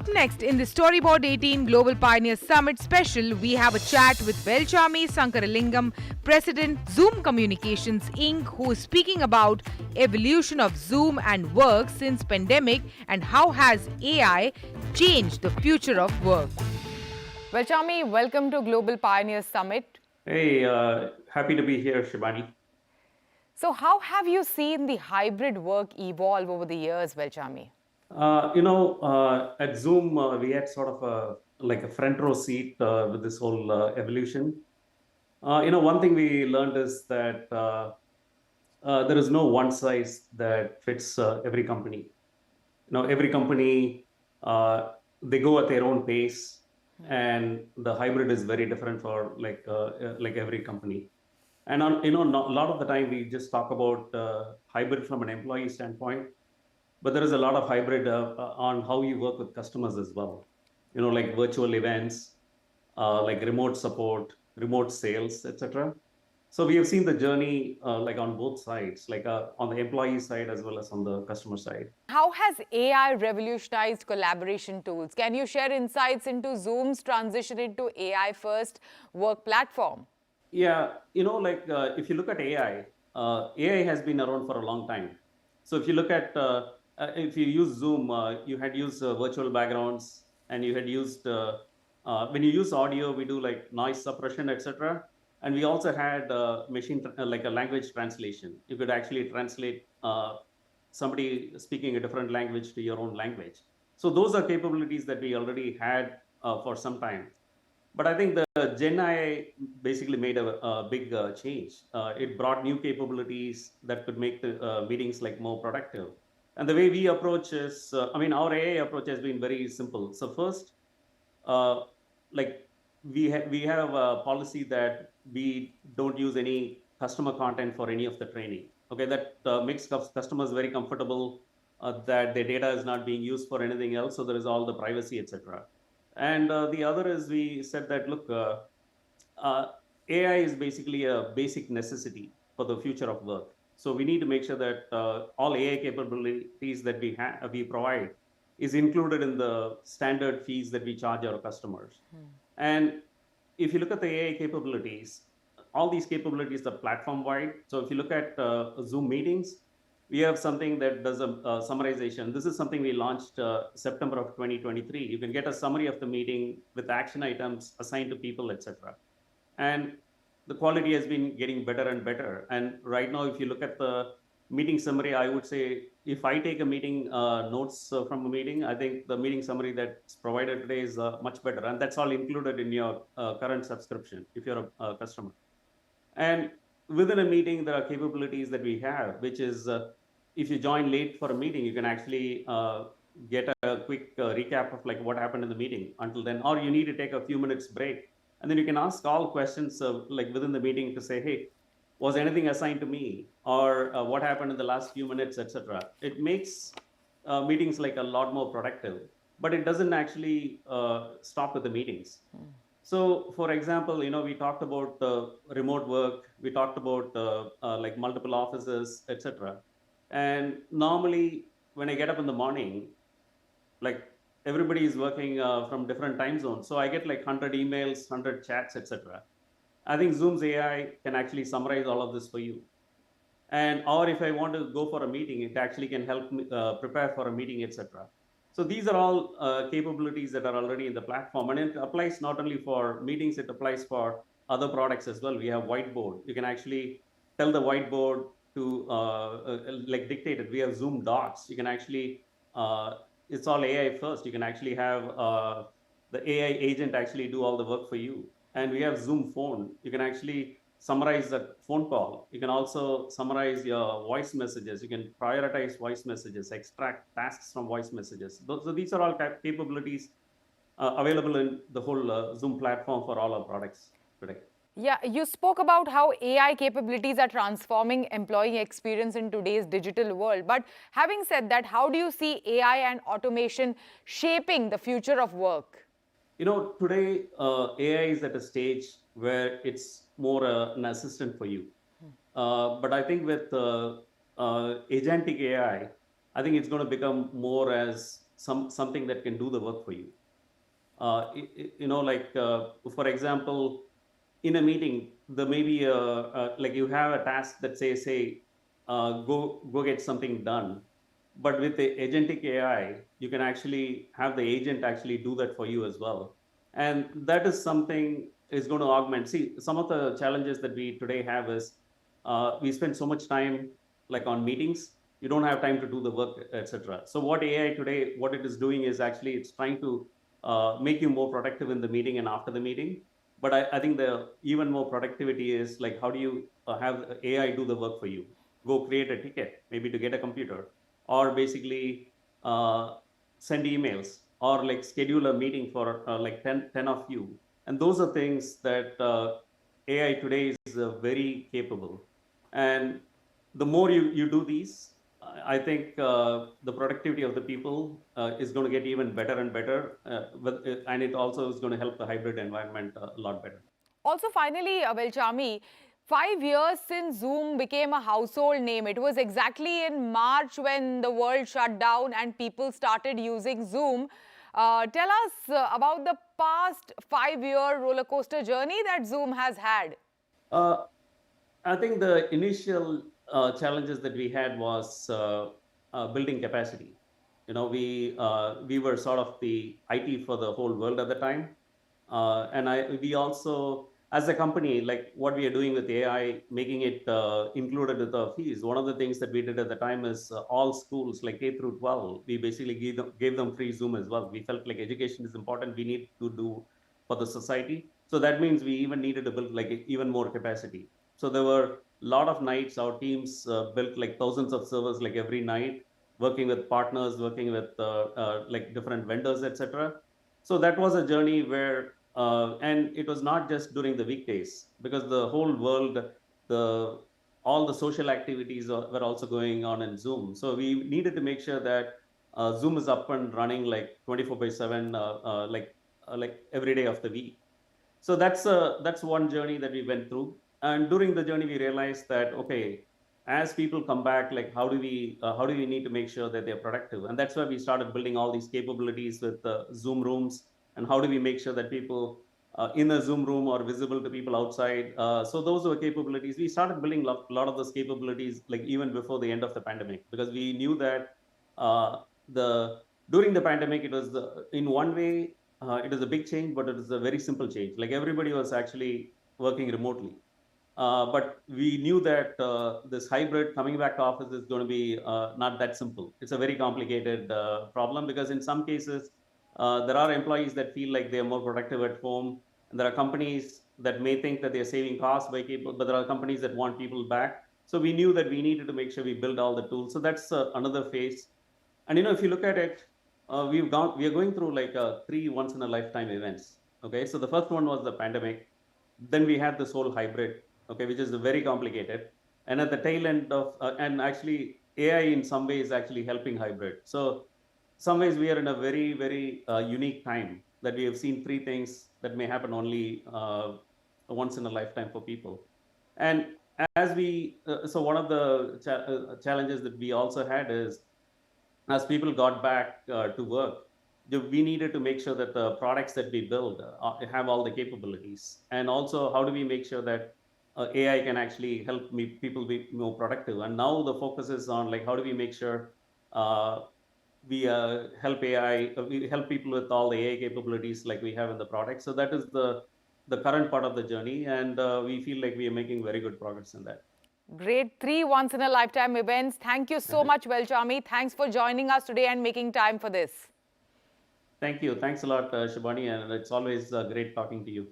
Up next in the Storyboard 18 Global Pioneer Summit special, we have a chat with Velchami Sankaralingam, President Zoom Communications Inc., who is speaking about evolution of Zoom and work since pandemic and how has AI changed the future of work. Velchami, welcome to Global Pioneer Summit. Hey, happy to be here, Shivani. So how have you seen the hybrid work evolve over the years, Velchami? At Zoom, we had sort of a front row seat with this whole evolution. One thing we learned is that there is no one size that fits every company. Every company, they go at their own pace, and the hybrid is very different for like every company. And a lot of the time we just talk about hybrid from an employee standpoint, but there is a lot of hybrid on how you work with customers as well. Like virtual events, like remote support, remote sales, etc. So we have seen the journey like on both sides, like on the employee side as well as on the customer side. How has AI revolutionized collaboration tools? Can you share insights into Zoom's transition into AI-first work platform? Yeah, if you look at AI, AI has been around for a long time. So if you look at, if you use Zoom, you had used virtual backgrounds, and you had used, when you use audio, we do like noise suppression, etc. And we also had like a language translation. You could actually translate somebody speaking a different language to your own language. So those are capabilities that we already had for some time. But I think the Gen AI basically made a big change. It brought new capabilities that could make the meetings like more productive. And the way we approach is, our AI approach has been very simple. So first, like we have a policy that we don't use any customer content for any of the training. Okay, that makes customers very comfortable that their data is not being used for anything else. So there is all the privacy, etc. And the other is we said that, look, AI is basically a basic necessity for the future of work. So we need to make sure that all AI capabilities that we provide is included in the standard fees that we charge our customers. And if you look at the AI capabilities, all these capabilities are platform wide. So if you look at Zoom meetings, we have something that does a summarization. This is something we launched September of 2023. You can get a summary of the meeting with action items assigned to people, etc. And the quality has been getting better and better. And right now, if you look at the meeting summary, I would say if I take a meeting notes from a meeting, I think the meeting summary that's provided today is much better. And that's all included in your current subscription if you're a customer. And within a meeting, there are capabilities that we have, which is if you join late for a meeting, you can actually get a quick recap of like what happened in the meeting until then, or you need to take a few minutes break. And then you can ask all questions like within the meeting to say, hey, was anything assigned to me, or what happened in the last few minutes, etc. It makes meetings like a lot more productive, but it doesn't actually stop with the meetings. So, for example, we talked about remote work, we talked about like multiple offices, etc. And normally, when I get up in the morning, like everybody is working from different time zones. So I get like 100 emails, 100 chats, etc. I think Zoom's AI can actually summarize all of this for you. And or if I want to go for a meeting, it actually can help me prepare for a meeting, etc. So these are all capabilities that are already in the platform, and it applies not only for meetings, it applies for other products as well. We have whiteboard. You can actually tell the whiteboard to like dictate it. We have Zoom Docs. You can actually, it's all AI first. You can actually have the AI agent actually do all the work for you. And we have Zoom Phone. You can actually summarize the phone call. You can also summarize your voice messages. You can prioritize voice messages, extract tasks from voice messages. So these are all capabilities available in the whole Zoom platform for all our products today. Yeah, you spoke about how AI capabilities are transforming employee experience in today's digital world. But having said that, how do you see AI and automation shaping the future of work? Today AI is at a stage where it's more an assistant for you. But I think with agentic AI, I think it's going to become more as something that can do the work for you. Like for example, in a meeting, there may be like you have a task that says, say, go get something done. But with the agentic AI, you can actually have the agent actually do that for you as well. And that is something is going to augment. See, some of the challenges that we today have is we spend so much time like on meetings, you don't have time to do the work, etc. So what AI today, what it is doing is actually it's trying to make you more productive in the meeting and after the meeting. But I think the even more productivity is like, how do you have AI do the work for you? Go create a ticket, maybe to get a computer, or basically send emails, or like schedule a meeting for like 10 of you. And those are things that AI today is very capable. And the more you do these, I think the productivity of the people is going to get even better and better. And it also is going to help the hybrid environment a lot better. Also, finally, Velchami, 5 years since Zoom became a household name. It was exactly in March when the world shut down and people started using Zoom. Tell us about the past 5-year roller coaster journey that Zoom has had. Uh, I think the initial challenges that we had was building capacity. We were sort of the IT for the whole world at the time, and we also, as a company, like what we are doing with AI, making it included with the fees. One of the things that we did at the time is all schools like K through 12, we basically gave them free Zoom as well. We felt like education is important. We need to do for the society. So that means we even needed to build like even more capacity. So there were a lot of nights our teams built like thousands of servers like every night, working with partners, working with like different vendors, etc. So that was a journey where, and it was not just during the weekdays, because the whole world, the all the social activities were also going on in Zoom. So we needed to make sure that Zoom is up and running like 24/7, like every day of the week. So that's one journey that we went through. And during the journey, we realized that, okay, as people come back, like how do we need to make sure that they're productive? And that's why we started building all these capabilities with Zoom rooms. And how do we make sure that people in a Zoom room are visible to people outside? So those were capabilities. We started building a lot of those capabilities like even before the end of the pandemic, because we knew that the during the pandemic, it was in one way it is a big change, but it is a very simple change. Like everybody was actually working remotely. But we knew that this hybrid coming back to office is going to be not that simple. It's a very complicated problem, because in some cases, there are employees that feel like they're more productive at home. And there are companies that may think that they're saving costs by people, but there are companies that want people back. So we knew that we needed to make sure we build all the tools. So that's another phase. And if you look at it, we are going through like three once in a lifetime events. Okay, so the first one was the pandemic. Then we had this whole hybrid, okay, which is very complicated. And at the tail end of, and actually AI in some ways actually helping hybrid. So some ways we are in a very, very unique time that we have seen three things that may happen only once in a lifetime for people. And as so one of the challenges that we also had is, as people got back to work, we needed to make sure that the products that we build have all the capabilities. And also, how do we make sure that AI can actually help people be more productive? And now the focus is on like, how do we make sure we help AI, we help people with all the AI capabilities like we have in the product. So that is the current part of the journey, and we feel like we are making very good progress in that. Great. 3 once-in-a-lifetime events. Thank you so much, Velchami. Thanks for joining us today and making time for this. Thank you. Thanks a lot, Shibani, and it's always great talking to you.